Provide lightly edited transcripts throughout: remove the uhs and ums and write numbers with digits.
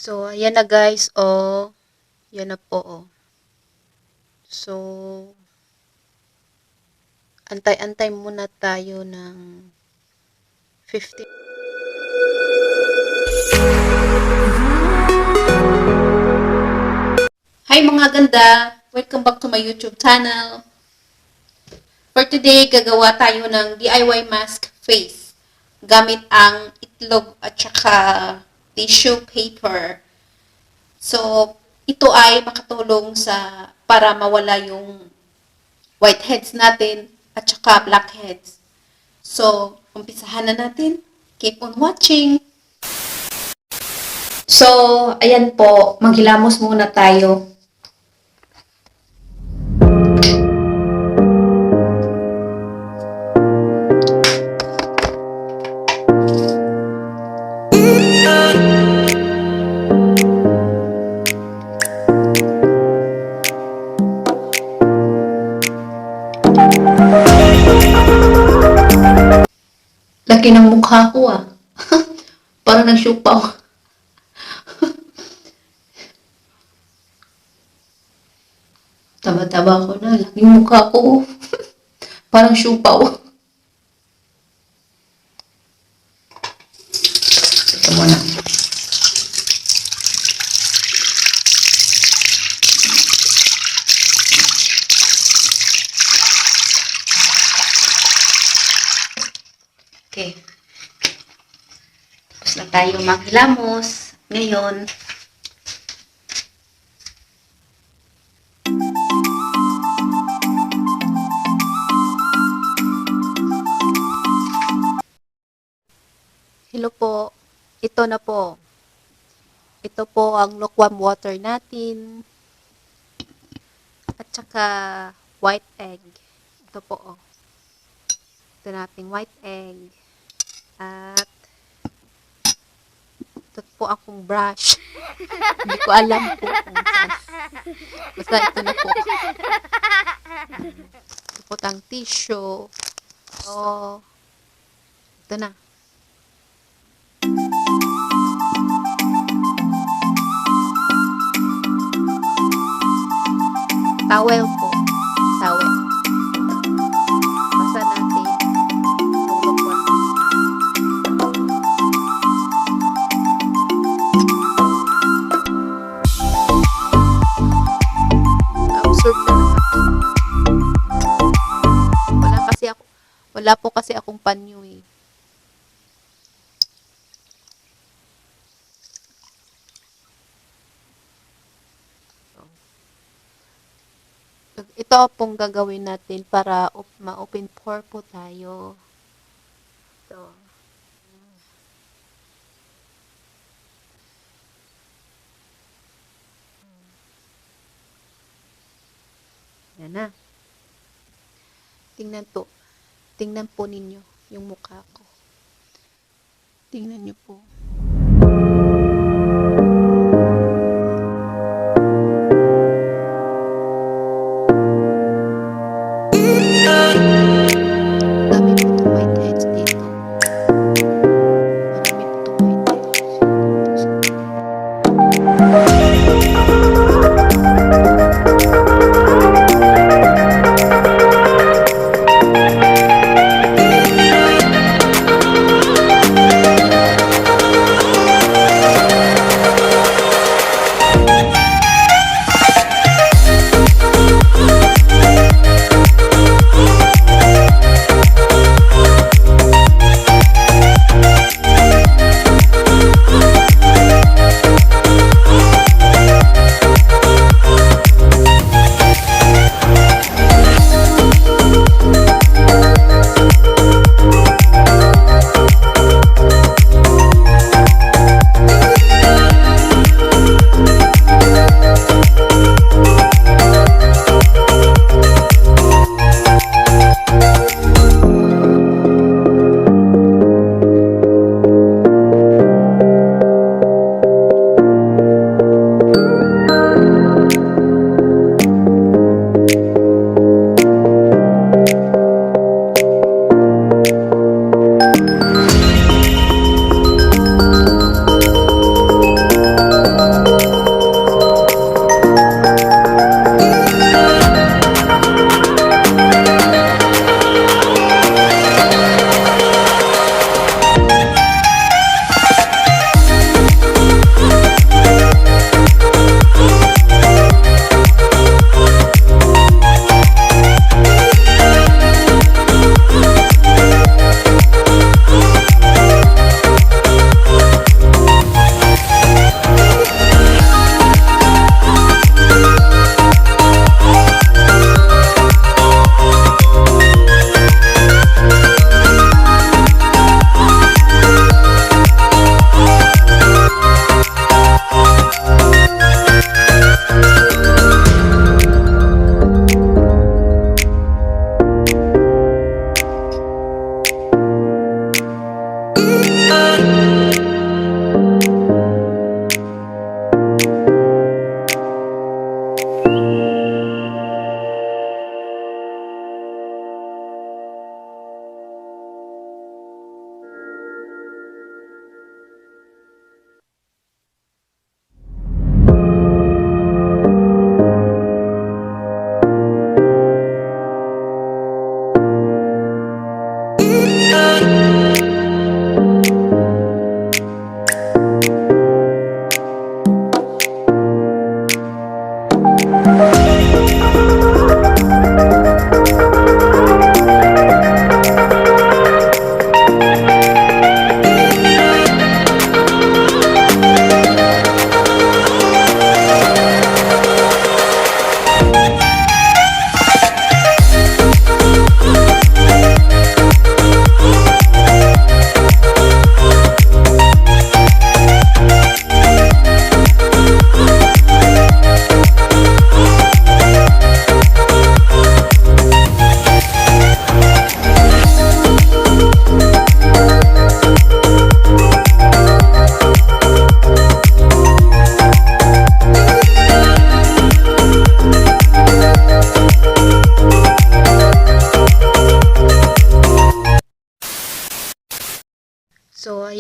So, ayan na guys, oh. Yan na po, oh. So, antay-antay muna tayo ng 50. Hi mga ganda! Welcome back to my YouTube channel. For today, gagawa tayo ng DIY mask face. Gamit ang itlog at saka tissue paper. So, ito ay makatulong para mawala yung whiteheads natin at saka blackheads. So, umpisahan na natin. Keep on watching! So, ayan po, maghilamos muna tayo. Laki ng mukha ko ah. Parang nagsyupaw. Taba-taba ko na. Laking mukha ko. Parang syupaw. Ito muna. Okay. Tapos na tayo maghilamos. Ngayon, hello po. Ito na po. Ito po ang lukewarm water natin. At saka white egg. Ito po oh. Ito nating white egg. At ito po akong brush. Hindi ko alam po kung saan. Basta ito na po. Ito po tang tissue. So, ito na. Towel po. Towel. Basta natin. Absorb na natin. Wala po kasi akong panyo eh. Ito pong gagawin natin para ma-open pore po tayo. So, yan na. Tingnan po ninyo yung mukha ko. Tingnan nyo po. Dami po itong whiteheads dito. Marami po itong whiteheads.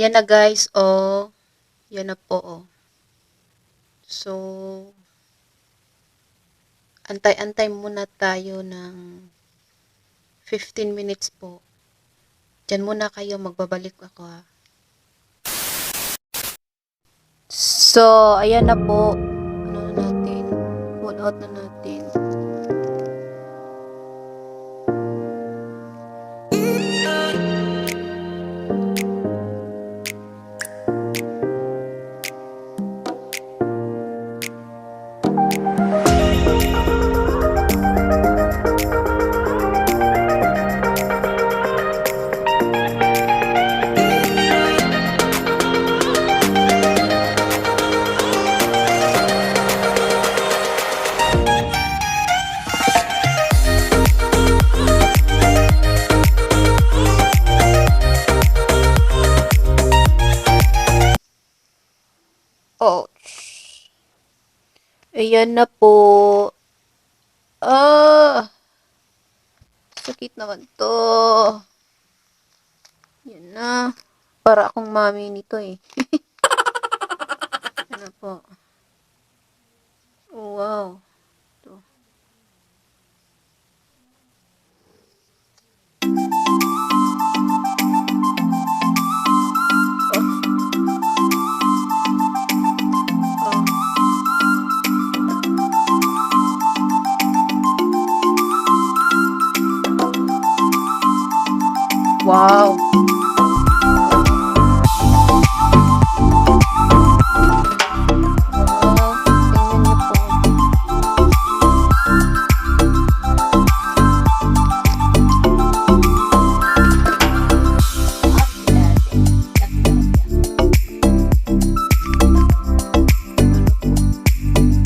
Ayan na guys, oh. Yan na po, oh. So, antay-antay muna tayo ng 15 minutes po. Diyan muna kayo, magbabalik ako ha. So, ayan na po. Ano na natin? Pull out na natin. Ouch. Ayan na po. Ah! Sakit naman to. Yan na. Para akong mami nito eh. Ano po. Oh, wow. Ito. Wow. Wow. Tingnan niyo po.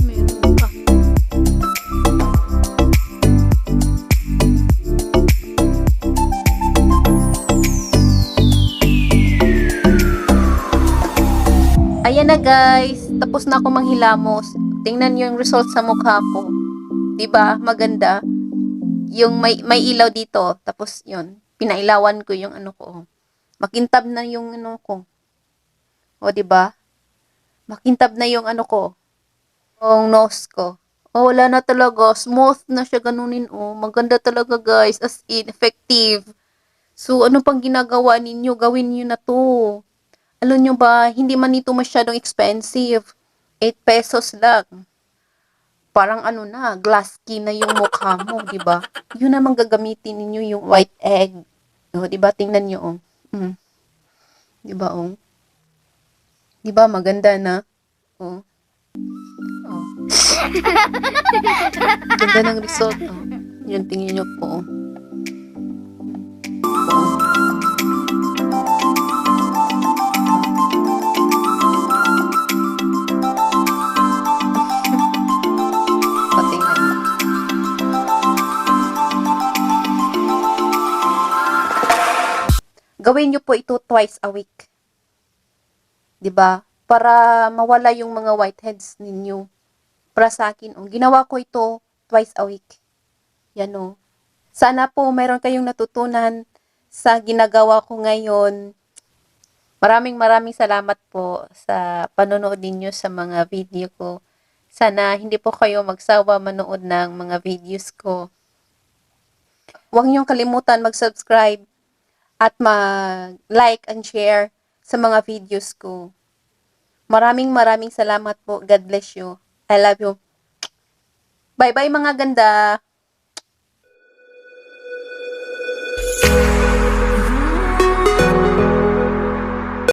Meron pa. Ayan na guys, tapos na ako manghilamos. Tingnan niyo yung result sa mukha ko. 'Di ba? Maganda. Yung may ilaw dito, tapos 'yun, pinailawan ko yung ano ko. Makintab na yung ano ko. O 'di ba? Makintab na yung ano ko, yung nose ko. Oh, wala na talaga. Smooth na siya ganunin, oh. Maganda talaga, guys. As in, effective. So, ano pang ginagawa ninyo? Gawin niyo na to. Alam nyo ba, hindi man ito masyadong expensive. 8 pesos lang. Parang ano na, glass skin na yung mukha mo, di ba? Yun naman gagamitin ninyo yung white egg. O, di ba? Tingnan nyo, oh. Di ba, oh? Di ba? Maganda na. Oh. Oh. Ganda ng result, oh. Yan, tingnan nyo po, oh. Patingnan mo. Gawin nyo po ito twice a week. 'Di ba? Para mawala yung mga whiteheads ninyo. Para sa akin, oh, ginawa ko ito twice a week. Yan, oh. Sana po mayroon kayong natutunan sa ginagawa ko ngayon. Maraming salamat po sa panonood ninyo sa mga video ko. Sana hindi po kayo magsawa manood ng mga videos ko. Huwag niyong kalimutan mag-subscribe at mag-like and share sa mga videos ko. Maraming salamat po. God bless you. I love you. Bye-bye mga ganda.